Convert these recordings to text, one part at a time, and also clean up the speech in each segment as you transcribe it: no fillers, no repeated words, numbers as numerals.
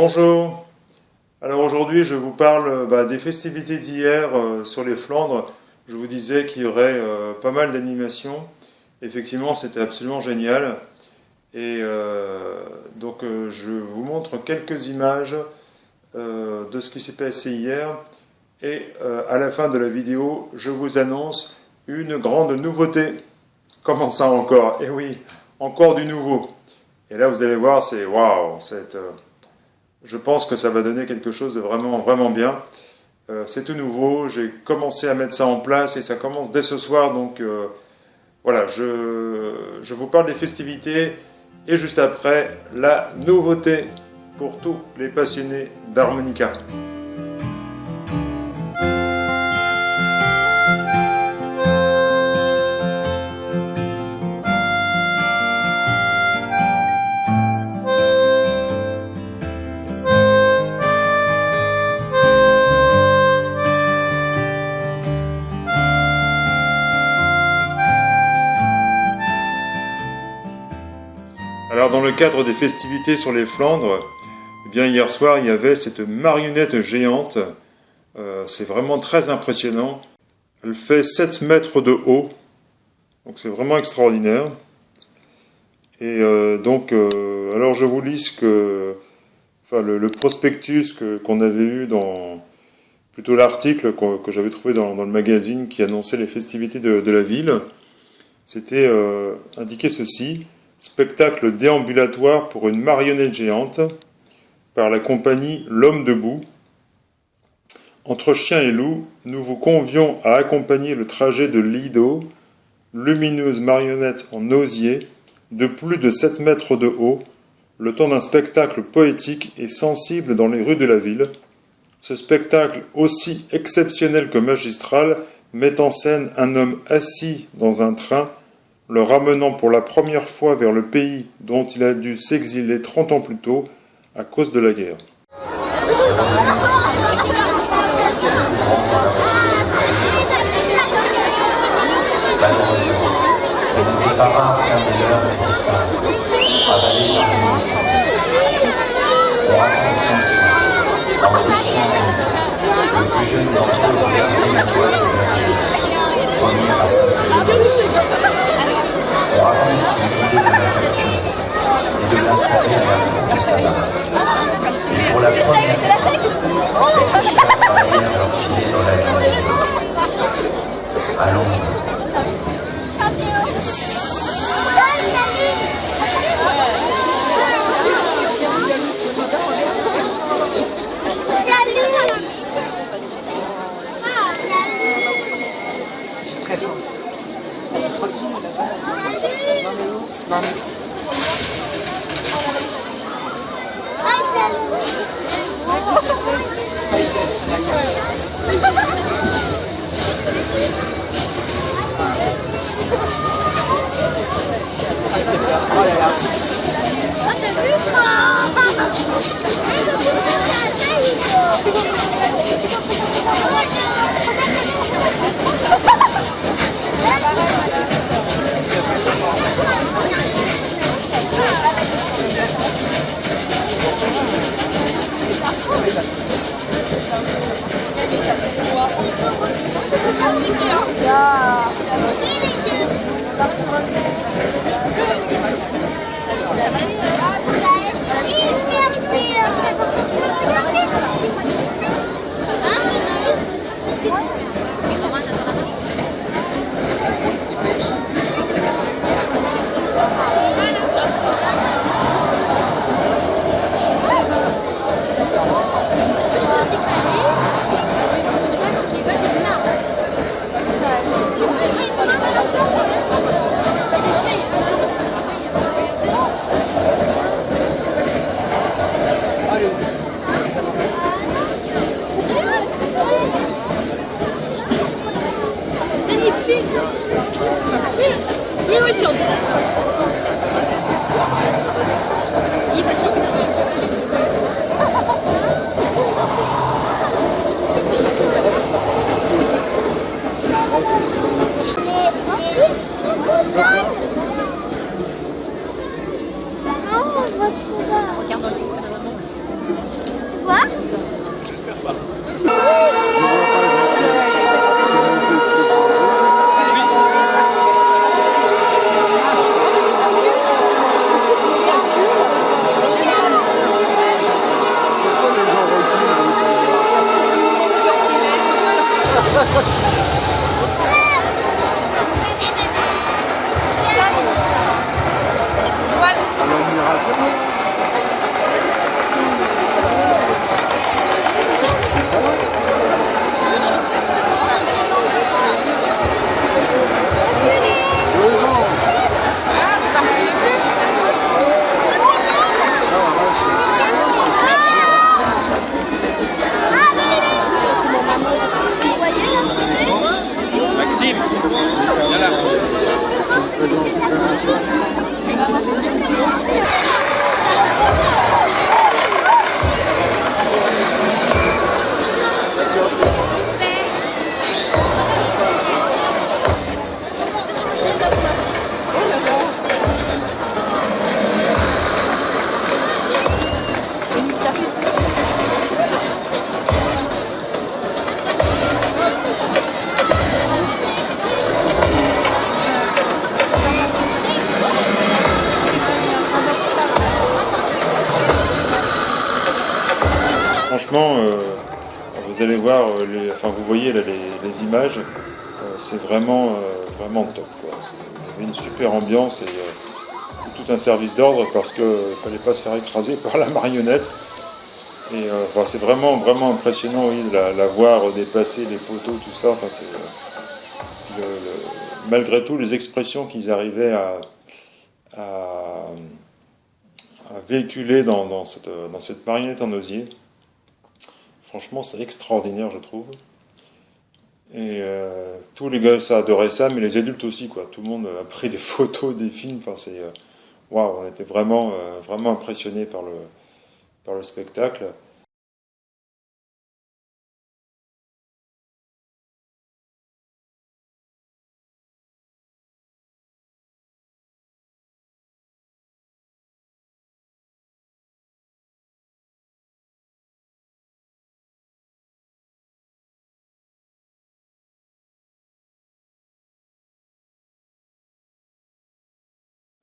Bonjour, alors aujourd'hui je vous parle des festivités d'hier sur les Flandres. Je vous disais qu'il y aurait pas mal d'animations. Effectivement c'était absolument génial. Et je vous montre quelques images de ce qui s'est passé hier. Et à la fin de la vidéo, je vous annonce une grande nouveauté. Comment ça encore? Eh oui, encore du nouveau. Et là vous allez voir, c'est waouh, je pense que ça va donner quelque chose de vraiment, vraiment bien. C'est tout nouveau, j'ai commencé à mettre ça en place et ça commence dès ce soir. Donc voilà, je vous parle des festivités et juste après, la nouveauté pour tous les passionnés d'harmonica. Alors dans le cadre des festivités sur les Flandres, eh bien hier soir il y avait cette marionnette géante, c'est vraiment très impressionnant, elle fait 7 mètres de haut, donc c'est vraiment extraordinaire. Et alors je vous lis le prospectus qu'on avait eu plutôt l'article que j'avais trouvé dans le magazine qui annonçait les festivités de la ville. C'était indiqué ceci: spectacle déambulatoire pour une marionnette géante par la compagnie L'Homme Debout. Entre chiens et loups, nous vous convions à accompagner le trajet de Lido, lumineuse marionnette en osier de plus de 7 mètres de haut, le temps d'un spectacle poétique et sensible dans les rues de la ville. Ce spectacle, aussi exceptionnel que magistral, met en scène un homme assis dans un train, le ramenant pour la première fois vers le pays dont il a dû s'exiler 30 ans plus tôt à cause de la guerre. Malheureusement, il n'était pas rare qu'un des leurs ait disparu, avalé par une incendie. On raconte qu'un soir, entre chien et loup, le plus jeune d'entre eux regardait la toile de berger, premier à s'intégrer dans le ciel. On raconte qu'il l'idée de la capturer et de l'installer à la troupe de sa maman. Et pour la première fois, les pêcheurs travaillèrent leur filet dans la lumière. À l'ombre. Regarde dans le Quoi? J'espère pas. Maxime, viens là. Franchement, vous allez voir, vous voyez là, les images, c'est vraiment, vraiment top, quoi. Il y avait une super ambiance et tout un service d'ordre parce qu'il ne fallait pas se faire écraser par la marionnette. Et c'est vraiment, vraiment impressionnant, oui, de la voir dépasser les poteaux, tout ça. Enfin, malgré tout, les expressions qu'ils arrivaient à véhiculer dans cette marionnette en osier. Franchement, c'est extraordinaire, je trouve. Et tous les gosses adoraient ça, mais les adultes aussi, quoi. Tout le monde a pris des photos, des films. Enfin, c'est waouh, on était vraiment, vraiment impressionnés par le spectacle.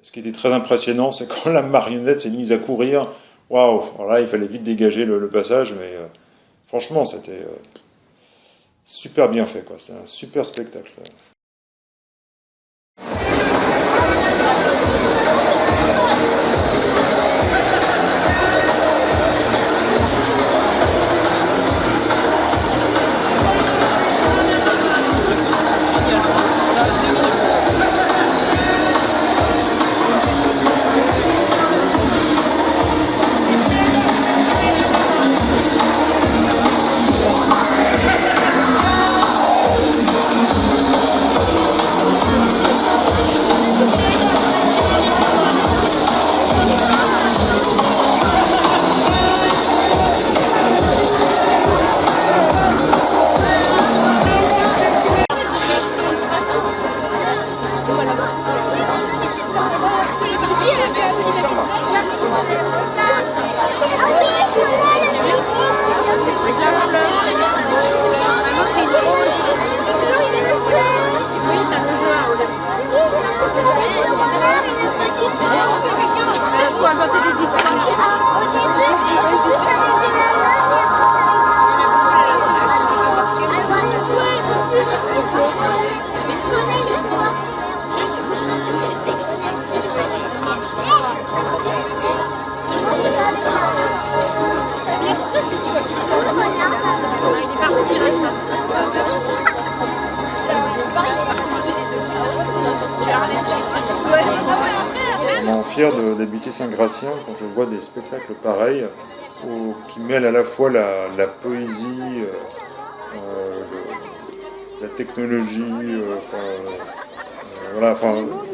Ce qui était très impressionnant, c'est quand la marionnette s'est mise à courir. Waouh! Alors là, il fallait vite dégager le passage, mais franchement, c'était super bien fait, quoi. C'était un super spectacle. Vraiment fier d'habiter Saint-Gratien quand je vois des spectacles pareils qui mêlent à la fois la poésie, la technologie,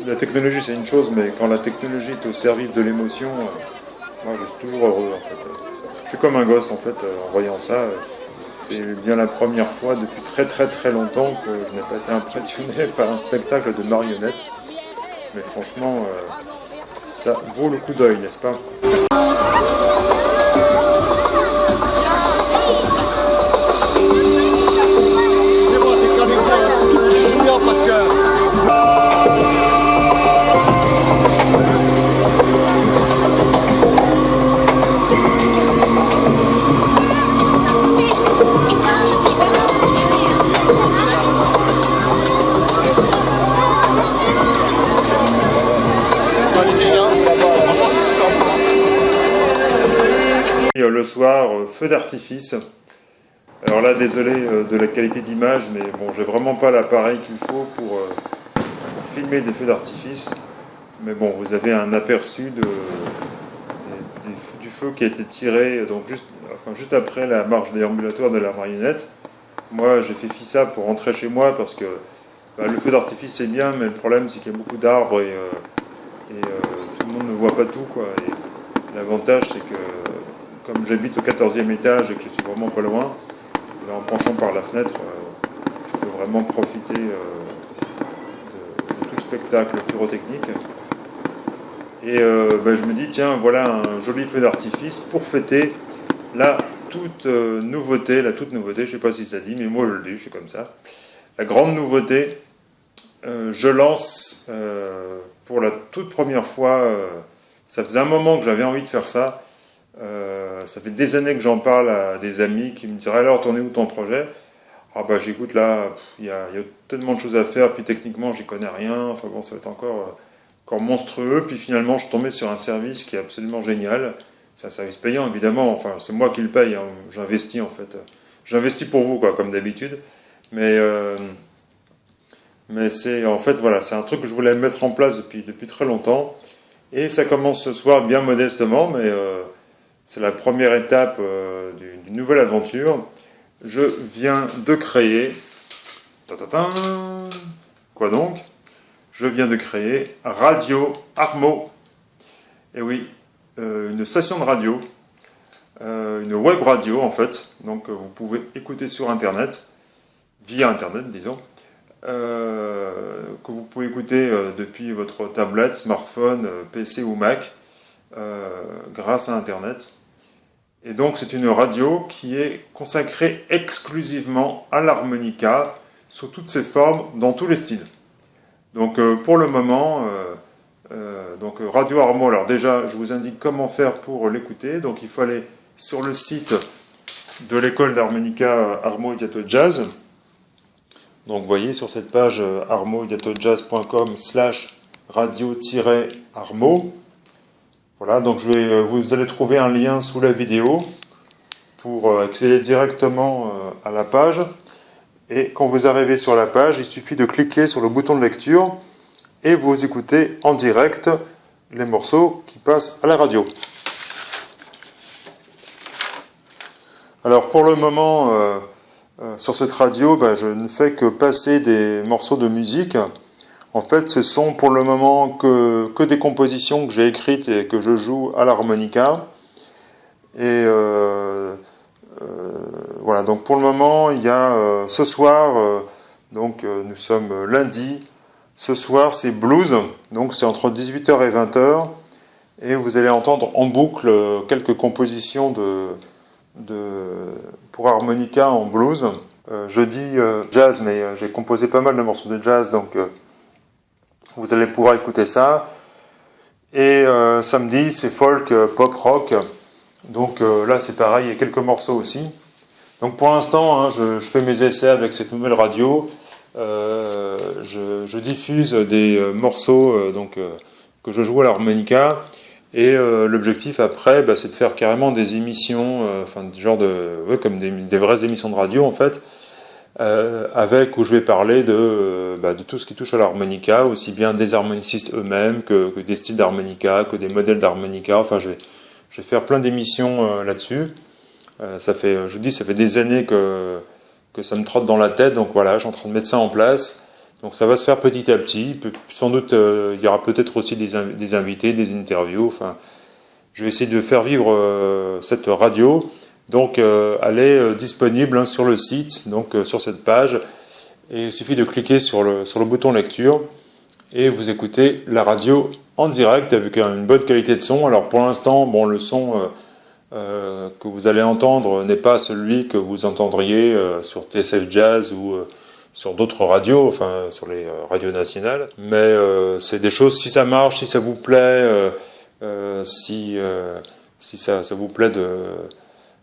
la technologie c'est une chose, mais quand la technologie est au service de l'émotion, moi je suis toujours heureux en fait. Je suis comme un gosse en fait en voyant ça. C'est bien la première fois depuis très très très longtemps que je n'ai pas été impressionné par un spectacle de marionnettes. Mais franchement, ça vaut le coup d'œil, n'est-ce pas ? le soir, feu d'artifice. Alors là, désolé de la qualité d'image, mais bon, j'ai vraiment pas l'appareil qu'il faut pour filmer des feux d'artifice. Mais bon, vous avez un aperçu du feu qui a été tiré donc juste après la marche déambulatoire de la marionnette. Moi, j'ai fait ça pour rentrer chez moi parce que le feu d'artifice c'est bien, mais le problème c'est qu'il y a beaucoup d'arbres et tout le monde ne voit pas tout, quoi. Et l'avantage c'est que comme j'habite au 14e étage et que je suis vraiment pas loin, en penchant par la fenêtre, je peux vraiment profiter de tout le spectacle pyrotechnique. Et je me dis, tiens, voilà un joli feu d'artifice pour fêter la toute nouveauté, je ne sais pas si ça dit, mais moi je le dis, je suis comme ça. La grande nouveauté, je lance pour la toute première fois, ça faisait un moment que j'avais envie de faire ça, ça fait des années que j'en parle à des amis qui me diraient, alors t'en es où ton projet? Ah bah j'écoute là, il y a tellement de choses à faire, puis techniquement j'y connais rien, enfin bon ça va être encore monstrueux, puis finalement je suis tombé sur un service qui est absolument génial. C'est un service payant évidemment, enfin c'est moi qui le paye, hein. J'investis en fait. J'investis pour vous, quoi, comme d'habitude, mais c'est en fait voilà, c'est un truc que je voulais mettre en place depuis très longtemps, et ça commence ce soir bien modestement, mais c'est la première étape d'une nouvelle aventure. Je viens de créer, quoi donc? Je viens de créer Radio Armo. Et oui, une station de radio, une web radio en fait. Donc vous pouvez écouter sur Internet, via Internet disons, que vous pouvez écouter depuis votre tablette, smartphone, PC ou Mac, grâce à Internet. Et donc c'est une radio qui est consacrée exclusivement à l'harmonica, sous toutes ses formes, dans tous les styles. Donc pour le moment, donc Radio Armo, alors déjà je vous indique comment faire pour l'écouter. Donc il faut aller sur le site de l'école d'harmonica Armo Ideato Jazz. Donc vous voyez sur cette page armoideatojazz.com/radio-armo. Voilà, donc vous allez trouver un lien sous la vidéo pour accéder directement à la page. Et quand vous arrivez sur la page, il suffit de cliquer sur le bouton de lecture et vous écoutez en direct les morceaux qui passent à la radio. Alors pour le moment, sur cette radio, je ne fais que passer des morceaux de musique. En fait, ce sont pour le moment que des compositions que j'ai écrites et que je joue à l'harmonica. Et voilà, donc pour le moment, il y a ce soir, nous sommes lundi, ce soir c'est blues, donc c'est entre 18h et 20h, et vous allez entendre en boucle quelques compositions pour harmonica en blues. Je dis jazz, mais j'ai composé pas mal de morceaux de jazz, donc vous allez pouvoir écouter ça. Et samedi, c'est folk, pop, rock. Donc là, c'est pareil, il y a quelques morceaux aussi. Donc pour l'instant, je fais mes essais avec cette nouvelle radio. Je diffuse des morceaux que je joue à l'harmonica. Et l'objectif après, c'est de faire carrément des émissions, comme des vraies émissions de radio en fait. Où je vais parler de tout ce qui touche à l'harmonica, aussi bien des harmonicistes eux-mêmes que des styles d'harmonica, que des modèles d'harmonica. Enfin, je vais faire plein d'émissions là-dessus. Ça fait des années que ça me trotte dans la tête, donc voilà, je suis en train de mettre ça en place. Donc ça va se faire petit à petit. Sans doute, il y aura peut-être aussi des invités, des interviews. Enfin, je vais essayer de faire vivre cette radio. Donc, elle est disponible sur le site, donc sur cette page. Et il suffit de cliquer sur le bouton lecture et vous écoutez la radio en direct avec une bonne qualité de son. Alors pour l'instant, le son que vous allez entendre n'est pas celui que vous entendriez sur TSF Jazz ou sur d'autres radios, enfin sur les radios nationales. Mais c'est des choses, si ça marche, si ça vous plaît, si ça vous plaît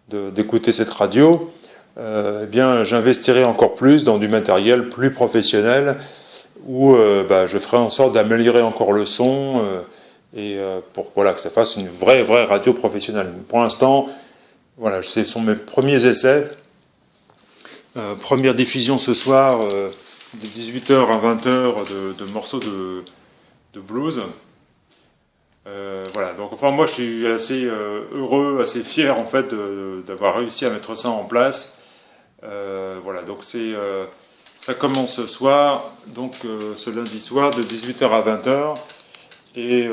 d'écouter cette radio, eh bien j'investirai encore plus dans du matériel plus professionnel où je ferai en sorte d'améliorer encore le son pour que ça fasse une vraie radio professionnelle. Pour l'instant, Voilà, ce sont mes premiers essais. Première diffusion ce soir, de 18h à 20h, de morceaux de blues. Voilà, donc enfin moi je suis assez heureux, assez fier en fait d'avoir réussi à mettre ça en place. Voilà, donc ça commence ce soir, donc ce lundi soir de 18h à 20h. Et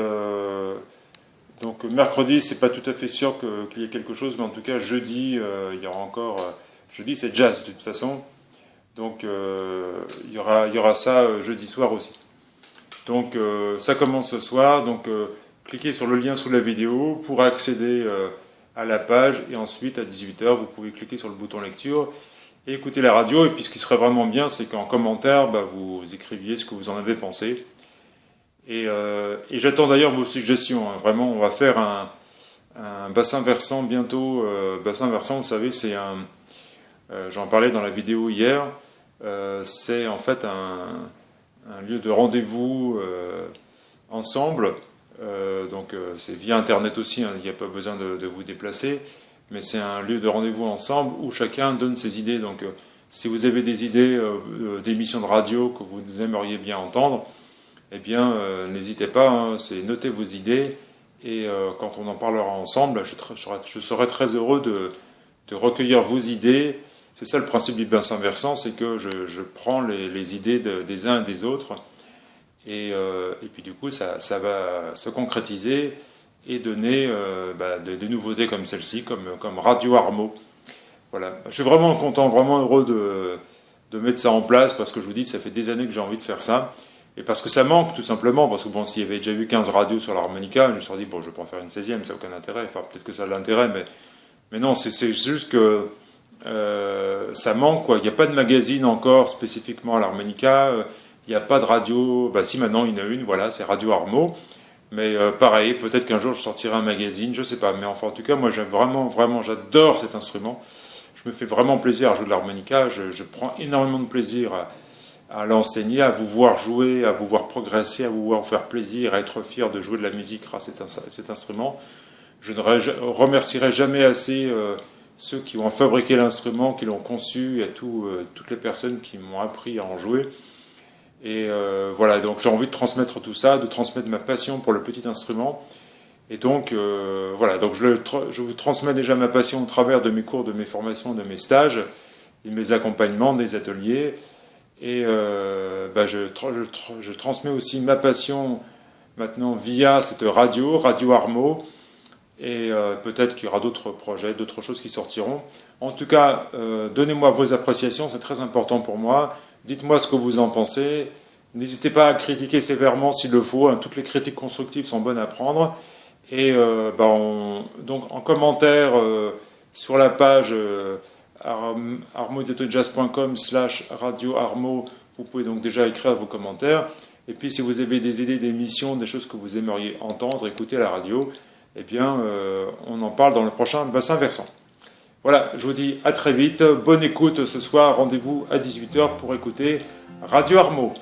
donc mercredi, c'est pas tout à fait sûr qu'il y ait quelque chose, mais en tout cas jeudi, il y aura encore. Jeudi, c'est jazz de toute façon, donc il y aura ça jeudi soir aussi. Donc ça commence ce soir. Donc cliquez sur le lien sous la vidéo pour accéder à la page, et ensuite à 18h, vous pouvez cliquer sur le bouton lecture et écouter la radio. Et puis ce qui serait vraiment bien, c'est qu'en commentaire, vous écriviez ce que vous en avez pensé. Et j'attends d'ailleurs vos suggestions. Hein. Vraiment, on va faire un bassin versant bientôt. Bassin versant, vous savez, c'est j'en parlais dans la vidéo hier. C'est en fait un lieu de rendez-vous ensemble. Donc c'est via Internet aussi. Hein, il n'y a pas besoin de vous déplacer. Mais c'est un lieu de rendez-vous ensemble où chacun donne ses idées. Donc si vous avez des idées d'émissions de radio que vous aimeriez bien entendre, eh bien, n'hésitez pas, hein, notez vos idées, et quand on en parlera ensemble, je serai très heureux de recueillir vos idées. C'est ça le principe du bassin versant, c'est que je prends les idées des uns et des autres, et puis du coup, ça va se concrétiser et donner des nouveautés comme celle-ci, comme Radio Armo. Voilà. Je suis vraiment content, vraiment heureux de mettre ça en place, parce que je vous dis, ça fait des années que j'ai envie de faire ça. Et parce que ça manque, tout simplement, parce que bon, s'il y avait déjà eu 15 radios sur l'harmonica, je me suis dit, bon, je vais pas en faire une 16e, ça n'a aucun intérêt. Enfin, peut-être que ça a de l'intérêt, mais non, c'est juste que ça manque, quoi. Il n'y a pas de magazine encore spécifiquement à l'harmonica, il n'y a pas de radio, si maintenant il y en a une, voilà, c'est Radio Armo. Mais pareil, peut-être qu'un jour je sortirai un magazine, je sais pas. Mais enfin, en tout cas, moi, j'adore cet instrument. Je me fais vraiment plaisir à jouer de l'harmonica, je prends énormément de plaisir à l'enseigner, à vous voir jouer, à vous voir progresser, à vous voir faire plaisir, à être fier de jouer de la musique grâce à cet instrument. Je ne remercierai jamais assez ceux qui ont fabriqué l'instrument, qui l'ont conçu, et toutes les personnes qui m'ont appris à en jouer. Et voilà, donc j'ai envie de transmettre tout ça, de transmettre ma passion pour le petit instrument. Et donc voilà, donc je vous transmets déjà ma passion au travers de mes cours, de mes formations, de mes stages, de mes accompagnements, des ateliers. Et je transmets aussi ma passion maintenant via cette Radio Armo. Et peut-être qu'il y aura d'autres projets, d'autres choses qui sortiront. En tout cas, donnez-moi vos appréciations, c'est très important pour moi. Dites-moi ce que vous en pensez. N'hésitez pas à critiquer sévèrement s'il le faut. Hein, toutes les critiques constructives sont bonnes à prendre. Et donc en commentaire sur la page armodietojazz.com/radio armo, vous pouvez donc déjà écrire vos commentaires. Et puis si vous avez des idées d'émissions, des choses que vous aimeriez entendre, écouter à la radio, eh bien on en parle dans le prochain bassin versant. Voilà, je vous dis à très vite, bonne écoute ce soir, rendez-vous à 18h pour écouter Radio Armo.